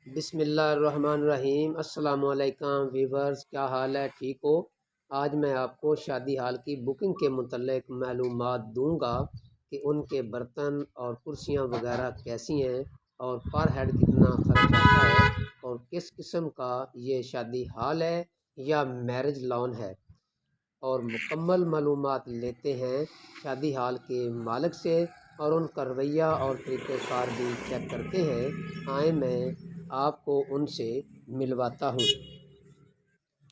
बिस्मिल्लाहिर्रहमानिर्रहीम। अस्सलामुअलैकुम वीवर्स, क्या हाल है? ठीक हो? आज मैं आपको शादी हाल की बुकिंग के मुतल्लिक मालूमात दूंगा कि उनके बर्तन और कुर्सियां वगैरह कैसी हैं और पर हेड कितना ख़र्च आता है और किस किस्म का ये शादी हाल है या मैरिज लॉन है। और मुकम्मल मालूमात लेते हैं शादी हाल के मालिक से और उनका रवैया और तरीक़ेकार भी चेक करते हैं। आए मैं आपको उनसे मिलवाता हूँ।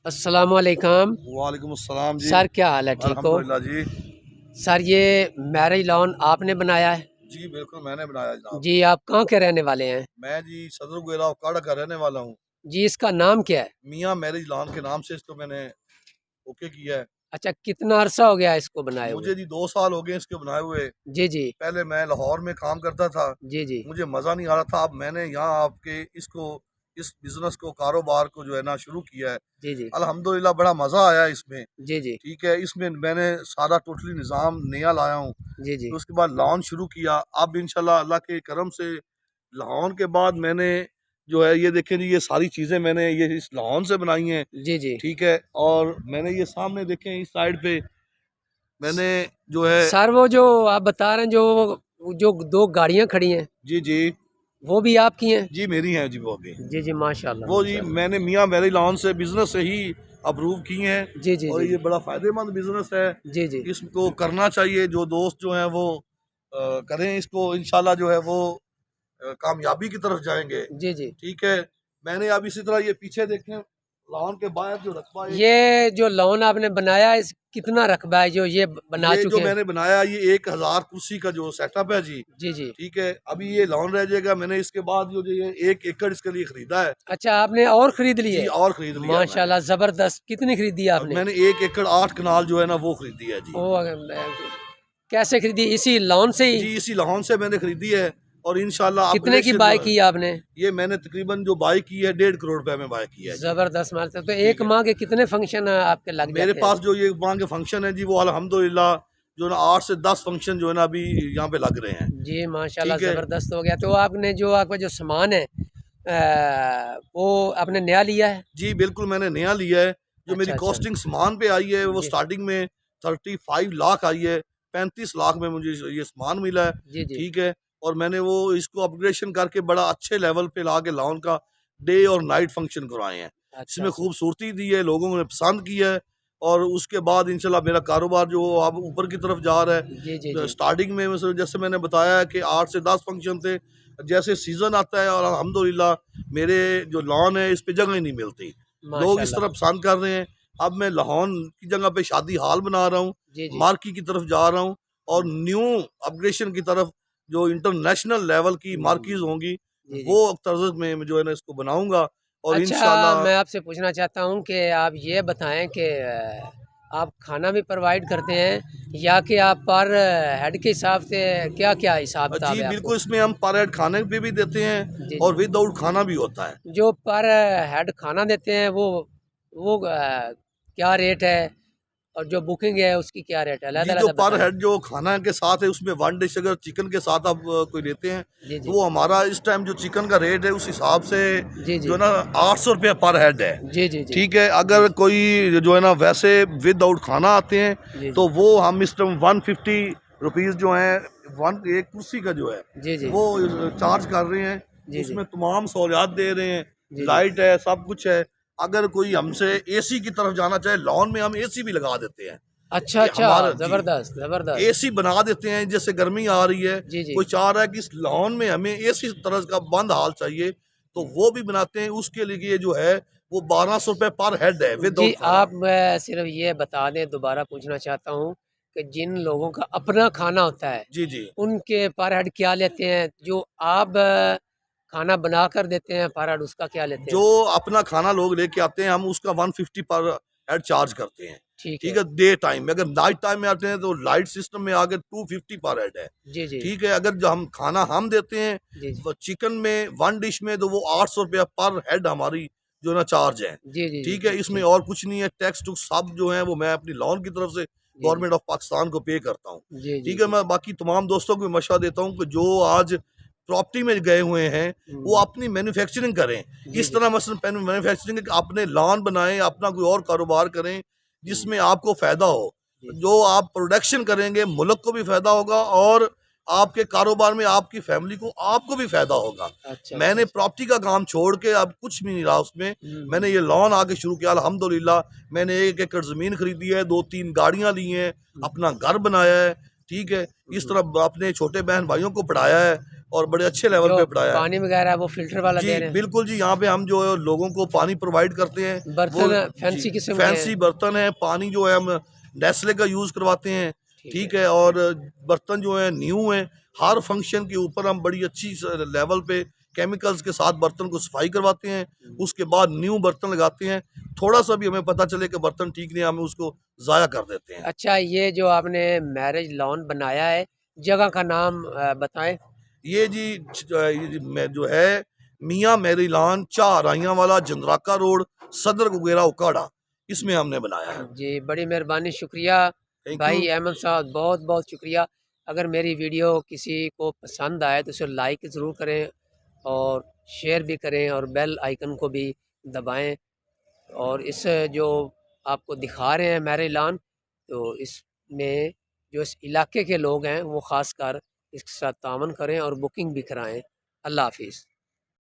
अस्सलामुअलैकुम। वालेकुम अस्सलाम जी। सर क्या हाल है? ठीक हो? अल्हम्दुलिल्लाह जी। सर ये मैरिज लॉन आपने बनाया है? जी बिल्कुल मैंने बनाया जनाब। जी आप कहाँ के रहने वाले हैं? मैं जी सदर गोला काड़ा का रहने वाला हूँ। जी इसका नाम क्या है? मियाँ मैरिज लॉन के नाम से इसको मैंने ओके किया है। अच्छा कितना अरसा हो गया इसको बनाए हुए? मुझे जी 2 साल हो गए इसके बनाए हुए। जी जी। पहले मैं लाहौर में काम करता था, जी जी। मुझे मज़ा नहीं आ रहा था। अब मैंने यहाँ आपके इसको इस बिज़नेस को कारोबार को जो है ना शुरू किया है। जी जी। अल्हम्दुलिल्लाह बड़ा मज़ा आया इसमें। जी जी। ठीक है, इसमें मैंने सारा टोटली निज़ाम नया लाया हूँ। जी जी। तो उसके बाद लॉन शुरू किया। अब इंशाल्लाह अल्लाह के करम से लॉन के बाद मैंने जो है ये देखें जी, ये सारी चीज़ें मैंने ये इस लॉन से बनाई हैं। जी जी। ठीक है, और मैंने ये सामने देखें इस साइड पे मैंने जो है सर वो जो आप बता रहे हैं जो जो दो गाड़ियां खड़ी हैं जी जी वो भी आपकी हैं? जी मेरी हैं जी वो भी। जी जी माशाल्लाह वो जी माशाल्लाह। मैंने मियाँ मैरी लॉन से बिज़नेस से ही अप्रूव किए हैं। जी जी और जी ये बड़ा फ़ायदेमंद बिज़नेस है। जी जी। इसको करना चाहिए, जो दोस्त जो हैं वो करें इसको। इंशाल्लाह जो है वो कामयाबी की तरफ जाएंगे। जी जी। ठीक है, मैंने अब इसी तरह ये पीछे देखें लॉन के बाहर जो रकबा एक ये जो लॉन आपने बनाया इस कितना रकबा है जो ये बना ये जो चुके हैं? मैंने बनाया ये 1000 कुर्सी का जो सेटअप है जी। जी जी। ठीक है, अभी ये लॉन रह जाएगा। मैंने इसके बाद जो ये 1 एकड़ इसके लिए खरीदा है। अच्छा आपने और खरीद जी लिए? और खरीद लिया है मैंने। माशाल्लाह जबरदस्त। कितनी खरीदी अब आपने? मैंने 1 एकड़ 8 कनाल जो है ना वो खरीदी है जी। ओ कैसे खरीदी? इसी लॉन से ही? जी इसी लाहौन से मैंने खरीदी है। और इंशाल्लाह कितने की अपग्रेडेशन जो बाय है की आपने? ये मैंने तकरीबन जो बाय की है 1.5 करोड़ रुपए में बाय की है जी। जबरदस्त माल। तो ठीक एक है, माह के कितने फंक्शन आपके लग मेरे जाते हैं? पास जो ये वहाँ के फंक्शन है जी वो अल्हम्दुलिल्लाह जो ना 8 से 10 फंक्शन जो है ना अभी यहाँ पे लग रहे हैं। जी माशाल्लाह ठीक है ज़बरदस्त हो गया। तो आपने जो आपका जो सामान है वो आपने नया लिया है? जी बिल्कुल मैंने नया लिया है। जो मेरी अच्छा अच्छा। कॉस्टिंग सामान पे आई है वो जी स्टार्टिंग में 35 लाख आई है। 35 लाख में मुझे ये सामान मिला है। जी जी। ठीक है, और मैंने वो इसको अपग्रेडेशन करके बड़ा अच्छे लेवल पे ला के लॉन का डे और नाइट फंक्शन करवाए हैं। अच्छा इसमें अच्छा। खूबसूरती दी है, लोगों ने पसंद किया है। और उसके बाद इंशाल्लाह मेरा कारोबार जो अब ऊपर की तरफ जा रहा जी जी है। जी। स्टार्टिंग में जैसे मैंने बताया है कि 8 से 10 फंक्शन थे। जैसे सीज़न आता है और अल्हम्दुलिल्लाह मेरे जो लॉन है इस पे जगह ही नहीं मिलती, लोग इस माशाल्लाह। तरह पसंद कर रहे हैं। अब मैं लाहौन की जगह पे शादी हाल बना रहा हूँ, जी जी। मार्की की तरफ जा रहा हूँ। और न्यू अपग्रेडेशन की तरफ जो इंटरनेशनल लेवल की मार्कीज होंगी जी जी। वो तर्ज में जो है ना इसको बनाऊंगा। और अच्छा इंशाल्लाह मैं आपसे पूछना चाहता हूँ कि आप ये बताएं कि आप खाना भी प्रोवाइड करते हैं या कि आप पर हेड के हिसाब से क्या क्या हिसाब किताब जी है आपको? बिल्कुल इसमें हम पर हेड खाने पे भी देते हैं जी और जी। विदाउट खाना भी होता है। जो पर हेड खाना देते हैं वो क्या रेट है और जो बुकिंग है उसकी क्या रेट है? अलग जी जो अलग पर बताएं। हेड जो खाना के साथ है उसमें 1 डिश अगर चिकन के साथ आप कोई लेते हैं जी तो जी। वो हमारा इस टाइम जो चिकन का रेट है उस हिसाब से जी जी। जो है ना 800 रुपया पर हेड है। जी जी जी। ठीक है, जी अगर कोई जो है ना वैसे विदाउट खाना आते हैं जी। तो जी वो हम इस टाइम 150 रुपीज़ जो है वन एक कुर्सी का जो है जी। जी वो चार्ज कर रहे हैं। जी। जी उसमें तमाम सहूलियात दे रहे हैं, जी। जी लाइट है, सब कुछ है। अगर कोई हमसे एसी की तरफ जाना चाहे लॉन में हम एसी भी लगा देते हैं। अच्छा ये अच्छा। हमारा जी ज़बरदस्त ज़बरदस्त। एसी बना देते हैं। जैसे गर्मी आ रही है, जी जी। कोई चाह रहा है कि इस लॉन में हमें एसी तरह का बंद हाल चाहिए तो वो भी बनाते हैं। उसके लिए जो है वो 1200 रुपये पर हेड है जी विदाउट खाना। आप मैं सिर्फ ये बता दें, दोबारा पूछना चाहता हूँ कि जिन लोगों का अपना खाना होता है जी जी उनके पर हेड क्या लेते हैं? जो आप खाना बना कर देते हैं पर हेड उसका क्या लेते जो हैं? अपना खाना लोग लेके आते हैं हम उसका 150 पर हेड चार्ज करते हैं। ठीक ठीक है। है, डे टाइम में। अगर नाइट टाइम में आते हैं तो लाइट सिस्टम में आकर 250 पर हेड है। जी जी। ठीक है, अगर जो हम खाना हम देते हैं जी जी। वो चिकन में 1 डिश में तो वो 800 रुपया पर हेड हमारी जो ना चार्ज है। जी जी जी। ठीक है, इसमें ठीक। और कुछ नहीं है। टैक्स टुक्स सब जो है वो मैं अपनी लॉन की तरफ से जी जी। गवर्नमेंट ऑफ पाकिस्तान को पे करता हूँ। जी जी ठीक है, जी। मैं बाकी तमाम दोस्तों को मशवरा देता हूँ कि जो आज प्रॉपर्टी में गए हुए हैं वो हम्म, अपनी मैन्युफैक्चरिंग करें। जी इस जी तरह मसलन मैन्युफैक्चरिंग अपने लॉन बनाएं, अपना कोई और कारोबार करें हम्म, जिसमें आपको फ़ायदा हो। जी जो आप प्रोडक्शन करेंगे मुल्क को भी फ़ायदा होगा और आपके कारोबार में आपकी फैमिली को आपको भी फ़ायदा होगा। अच्छा अच्छा मैंने अच्छा प्रॉपर्टी का काम छोड़ के अब कुछ भी नहीं रहा उसमें। मैंने हम्म, ये लॉन आके शुरू किया अल्हम्दुलिल्लाह। मैंने 1 एकड़ ज़मीन खरीदी है, 2-3 गाड़ियाँ ली हैं, हम्म, अपना घर बनाया है, ठीक है? इस हम्म। तरह अपने छोटे बहन भाइयों को पढ़ाया है और बड़े अच्छे लेवल जो पे पढ़ाया है। पानी वगैरह है वो फिल्टर वाला जी, दे रहे हैं? बिल्कुल जी, यहाँ पे हम जो है लोगों को पानी प्रोवाइड करते हैं, वो बर्तन जी, फैंसी किस्म के हैं? फैंसी बर्तन है, पानी जो है हम नेस्ले का यूज़ करवाते हैं, ठीक है। ठीक है? और बर्तन जो हैं न्यू हैं, हर फंक्शन के ऊपर हम बड़ी अच्छी लेवल पे केमिकल्स के साथ बर्तन को सफाई करवाते हैं, हम्म। उसके बाद न्यू बर्तन लगाते हैं। थोड़ा-सा भी हमें पता चले कि बर्तन ठीक नहीं है, हम उसको ज़ाया कर देते हैं। अच्छा, ये जो आपने मैरिज लॉन बनाया है, जगह का नाम बताएं। ये जी ये जी मैं जो है मियाँ मेरी लॉन चाराइयाँ वाला जंदराका रोड सदर गुगेरा उकाड़ा, इसमें हमने बनाया है। जी, बड़ी मेहरबानी, शुक्रिया थैंक यू। भाई अहमद साहब, बहुत बहुत शुक्रिया। अगर मेरी वीडियो किसी को पसंद आए तो उसे लाइक ज़रूर करें और शेयर भी करें और बेल आइकन को भी दबाएं। और इस जो आपको दिखा रहे हैं मैरिज लॉन, तो इसमें जो इस इलाके के लोग हैं वो ख़ास कर इसके साथ तावन करें और बुकिंग भी कराएं। अल्लाह हाफिज़।